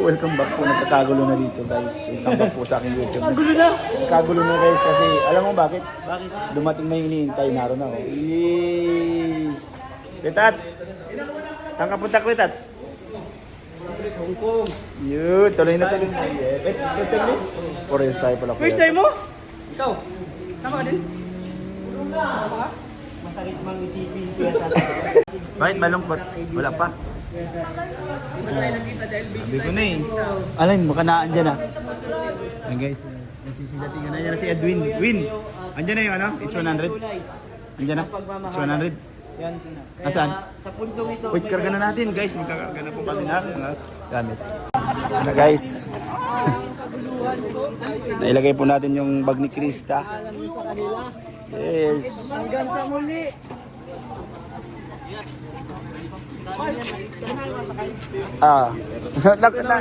welcome back po. Nagkakagulo na dito guys. Welcome back po sa aking YouTube. Kagulo na. Nagkakagulo na guys kasi alam mo bakit? Bakit? Dumating na yung iniintay. Naroon ako. Yes! Kwetats! Saan ka punta, Kwetats? Sa Hong Kong. Yun, tuloy na tuloy na. First time mo? First time pala. First time mo? Ikaw? Sama ka din? Sama ka? Masakit mang isipin ko yan. Bakit malungkot? Wala pa. Hindi tayo nakita dahil busy Sabi ko tayo na eh. sa isaw. Alam, baka naan dyan ah. Ayan guys, nagsisigatingan na. Yan na si Edwin. Win! Andyan na yung ano? It's 100. Andyan na? It's 100. Yan sina. Kaya Nasaan? sa puntong ito. Uy, karga na natin guys. Magkakarga na po kami na mga gamit. Ano guys? Nailagay po natin yung bag ni Krista. Yes. Hanggang sa muli.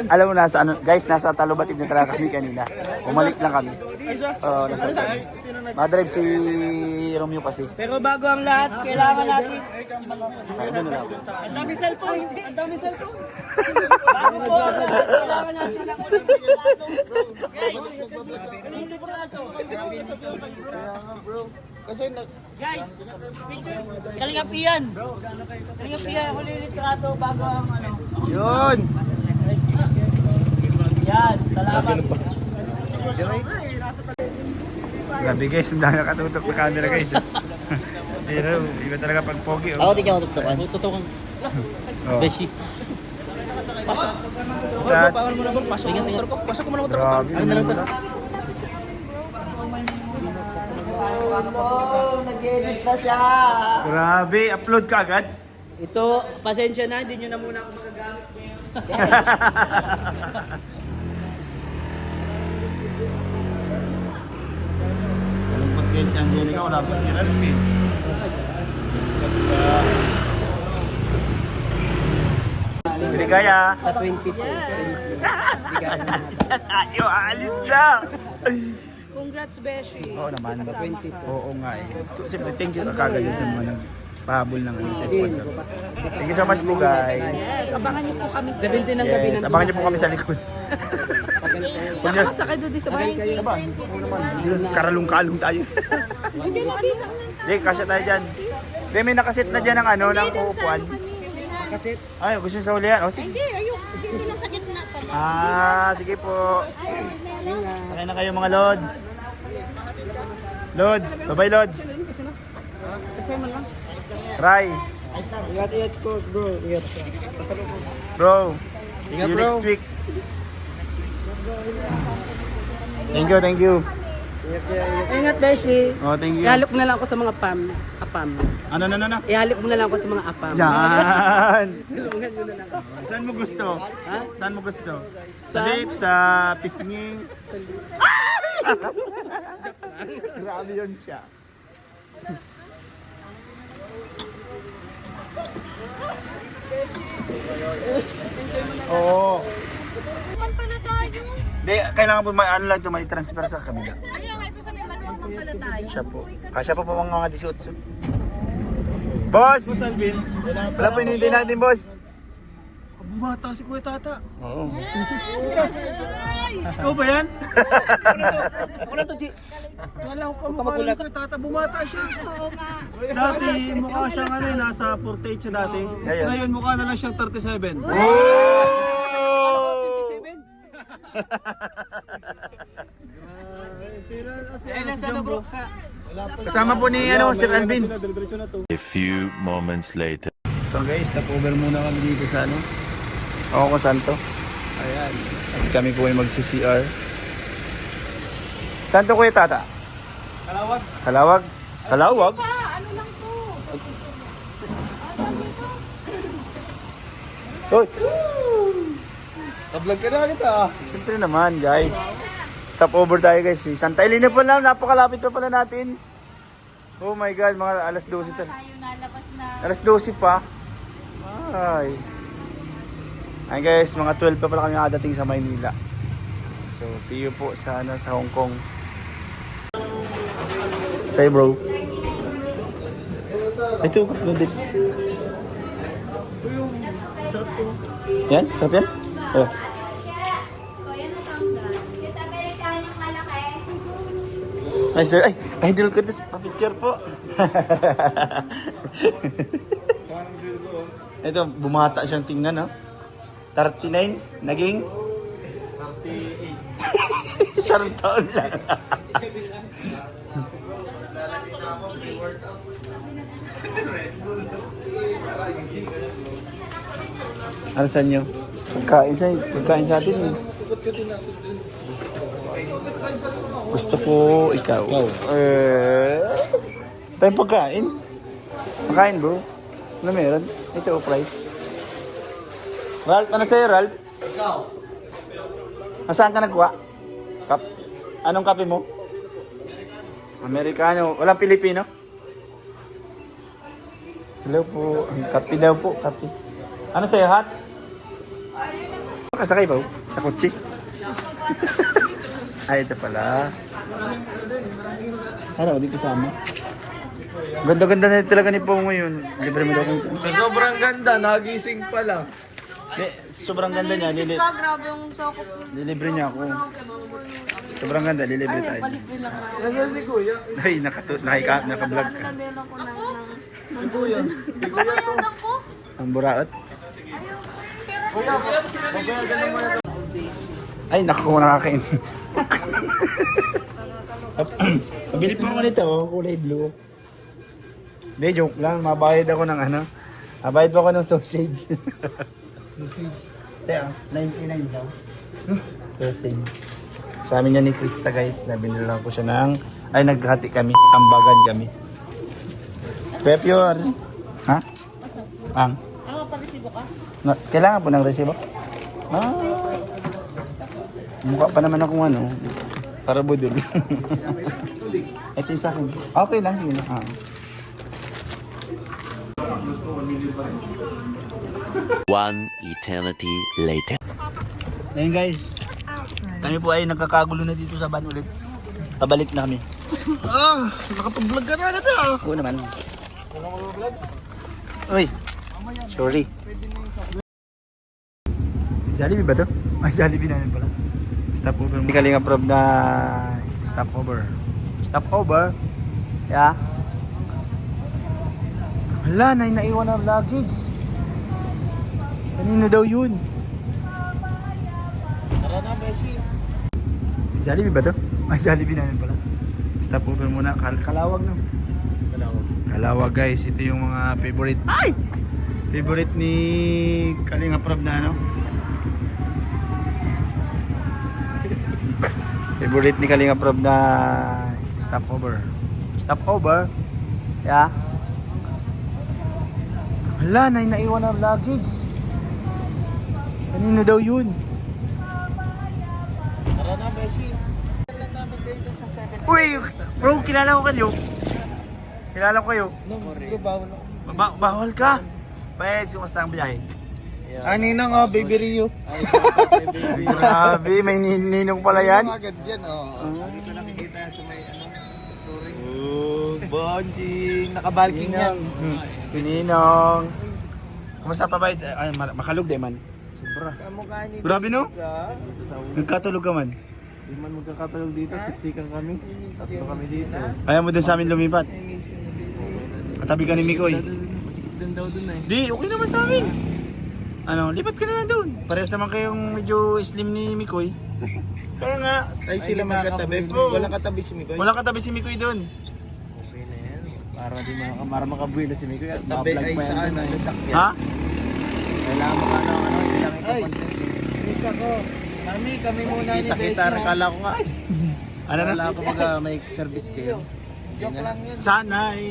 Alam mo nasa ano, guys, nasa Talubatid na talaga kami kanina. Bumalik lang kami. Nasa Madrive si Romeo kasi. Pero bago ang lahat, kailangan natin. Ay, doon na lang. Ang daming cellphone. Ang daming cellphone. Bago po, kailangan natin ng guys, hindi po na ito. Guys, picture. Kalingap iyan. Kalingap iyan. Huli litrato bago ang ano. Yun! Yan, salamat. Grabe guys, ang dami nakatutok na camera guys. Pero, iba talaga pag pogi. Ako di ka matutukan. Tutukan. Oh. Beshi. Pasok. That's... Bawal mo na bro. Pasok. Ingat, ingat. Pasok ko muna motor ko. Grabe, Ano na lang to? Nag-edit na siya. Grabe, upload ka agad? Ito, pasensya na. Hindi nyo na muna ako magagamit ngayon. Malungkot guys si Angelica, wala pa si Ralph eh. Biligaya! Sa 22. Tayo, aalis na! Congrats, Beshi. Oo naman. Sa 22. Oo nga eh. Siyempre, thank you kagad sa mga nagpahabol ng ano, sa sponsor. Thank you so much po guys. Abangan niyo po kami. 17 ng gabi Yes, abangan niyo po kami sa likod. Kunya, Sakay doon din sa bahay. ba? Oo naman. Karalong-kalong tayo. Hindi, kasya tayo dyan. Hindi, may nakasit na dyan ng ano, ng uupuan. Kasi Ay, gusto niyo sa ulihan? O, sige. Hindi, ayun. Hindi lang sakit na pala. Sige po. Sakay na kayo mga Lods. Lods, bye-bye Lods. Ray. Ingat ko bro. Ingat siya. Bro, see you next week. Thank you, thank you. ingat Beshi. Oh, thank you. Ihalip mo na lang ako sa mga apam. Ano? Ihalip mo na lang ako sa mga apam. Yan. Tulungan nyo na lang. Saan mo gusto? Ha? Saan mo gusto? Sa lips, sa pisngi? Grabe yun siya. Oo. Saan pala tayo? Hindi, kailangan po ano lang ito, may transfer sa kabila. Ano yung ibig sabihin? Manuwag pa pala tayo? Siya po. Kasya po mga 18. Boss! Wala po hinihintay natin, boss. Bumata si Kuya Tata. Oo. Ikaw ba yan? Ako na to, G. Kala ko kamukha ni Kuya Tata. Bumata siya. Dati mukha siyang ano eh, nasa 48 siya dati. Ngayon? Ngayon mukha na lang siyang 37. Oh! Bro. Kasama po ni Sir Alvin. A few moments later. So guys, stop-over muna kami dito sa ano. Ako kung saan to. Ayan. At kami po ay magsi-CR. Saan to Kuya Tata? Kalawag. Kalawag? Kalawag? Ano lang to? Hoy! Tablog ka na kita. Siyempre naman guys. Stop over tayo guys. Santa Elena pa lang. Napakalapit pa pala natin. Oh my God. Mga alas 12 tayo. Tayo nalabas na. Alas 12 pa. Ay. Ay guys, mga 12 pa pala kami nakadating sa Maynila. So, see you po sa Hong Kong. Say bro. Ito, noodles. Yan, sarap yan? Oh. Ay, sir. Ay, idol ko. Pa-picture po. Ito, bumata siyang tingnan, no? 39, naging? 38. Isang taon lang. Ano sa inyo? Pagkain sa atin eh. Gusto ko ikaw. Tayong pagkain. Pagkain bro. Ano meron? Ito price. Ralph, ano sa'yo Ralph? Nasaan ka nagkuha? Kap? Anong kape mo? Amerikano. Walang Pilipino? Hello po. Ang kape daw po. Kape. Ano sa'yo hot? Kasakay ba? Sa kotse? Ay, ito pala. Ano, di kasama. Ganda-ganda na talaga ni Pong ngayon. Libre mo daw kung... Sa sobrang ganda, nagising pa lang. Sobrang ganda niya. Grabe yung sakop. Lilibre niya ako. Sobrang ganda, lilibre tayo. Nasaan si Kuya? Ay, naka-vlog ka. Ano din ako ng budon. Ayun ako. Ang buraot. Ay, naku, nakakain. Pabili pa ako nito, oh, kulay blue. Hindi, joke lang. Mabayad ako ng ano. Mabayad pa ako ng sausage. Teka, 99 daw. Sausage. Sa amin yan ni Krista guys, nabinila ko siya ng... Ay, naghati kami. Ambagan kami. Pepyor. Ha? Ang? Pag-resibo ka? Kailangan po ng resibo? Ah. Mukha pa naman akong ano. Para budol. Ito yung sa akin. Okay lang, sige na. One eternity later. Ngayon guys, kami po ay nagkakagulo na dito sa van ulit. Pabalik na kami. Nakapag-vlog ka na agad ah. Oo naman. Uy, sorry. Jollibee ba to? Ay, Jollibee namin pala. Stopover. Hindi kalinga prob na stopover. Stopover? Yeah. Hala, naiwan ang luggage. Kanino daw yun? Tara na, Beshi. Jollibee ba to? Ay, Jollibee namin pala. Stopover muna. Kalawag no? Kalawag guys. Ito yung mga favorite. Ay! Favorite ni Kalinga Prab na ano? Favorite ni Kalinga Prab na stopover. Stopover? Yeah. Hala, naiwan ang luggage. Kanino daw yun? Tara na, Beshi. Lang namin kayo dun sa second. Uy! Bro, kilala ko kayo. Kilala ko kayo. No, hindi bawal ako. Bawal ka. Pwede, sumasta ang biyahe. Anina nga, Baby Rio. Grabe, may ninong pala yan. Agad yan, Hindi ko nakikita yan sa may story. Oh, Bonjing. Nakabalking yan. Si Ninong. Kumusta pa ba? Ay, makalog din man. Sobra. Kamukha ni Grabe no? dito sa ulo. Nagkatulog ka man. Di man magkakatulog dito, siksikan kami. Tatlo kami dito. Ayaw mo din sa amin lumipat. Katabi ka ni Mikoy. Masikip din daw dun eh. Di, okay naman sa amin. Ano, lipat ka na lang doon. Parehas naman kayong medyo slim ni Mikoy. Kaya nga. Ay sila magkatabi. Oo. Walang katabi si Mikoy. Wala katabi si Mikoy doon. Okay na yan. Para makabuhay na si Mikoy. At Tabi ma-vlog ay pa yan saan? dun, Sa eh. sakyan. Ha? Kailangan mo silang Ay, ikakontent. isa ko. Mami, kami muna ni Beshi. Kita-kita, kala ko nga. Ano na? Kala ko may service kayo. Joke lang yun. Sana ay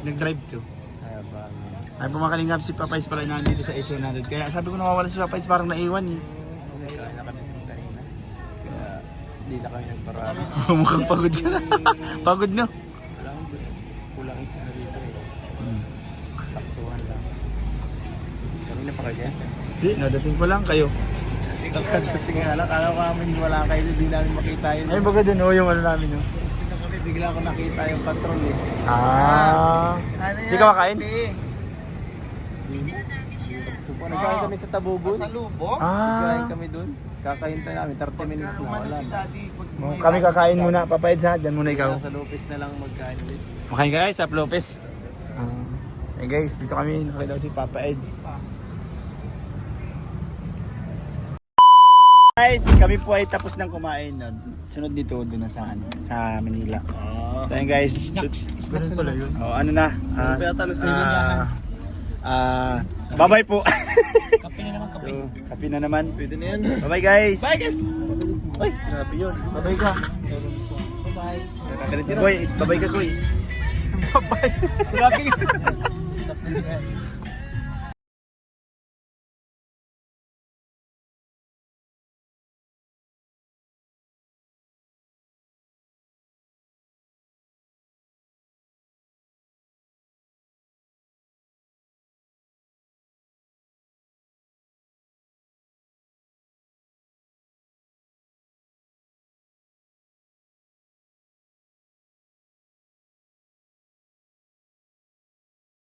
nag-drive to. Kaya ba? Ay pumakalingap si Papay's pala na dito sa S100. Kaya sabi ko nawawala si Papay's parang naiwan eh. Kaya na kami kanina. Kaya hindi na kami nagparami. Mukhang pagod ka na. Pagod no? Kulang isa na dito eh. Saktuhan lang. Kami na pa kaya? Di, nadating pa lang kayo. Pagkadating nga lang, kala ko kami wala kayo, hindi namin makita yun. Ay baga dun oh, yung ano namin no. Dito kami, bigla ko nakita yung patrol eh. Ah. Ano Di ka makain? Sobrang po. Nagkain kami sa Tabubon. Sa Lubong? Nagkain Ah, kami dun. Kakahintay namin, 30 minutes na wala na. kami kakain muna, Papa Eds ha. Diyan muna ikaw. Sa Lopez na lang magkain ulit. Makain ka guys sa Lopez. Hey guys, dito kami nakita si Papa Eds. Guys, kami po ay tapos ng kumain. Sunod dito doon na sa Manila. So yun guys, snacks pala yun. Oh, ano na? Bye-bye po. Kape na naman, kape. So, kape na naman. Pwede na yan. Bye-bye guys. Bye guys! Ay, grabe yun. Bye-bye ka. Bye-bye. Koy, bye-bye ka, Koy. Bye-bye. Grabe.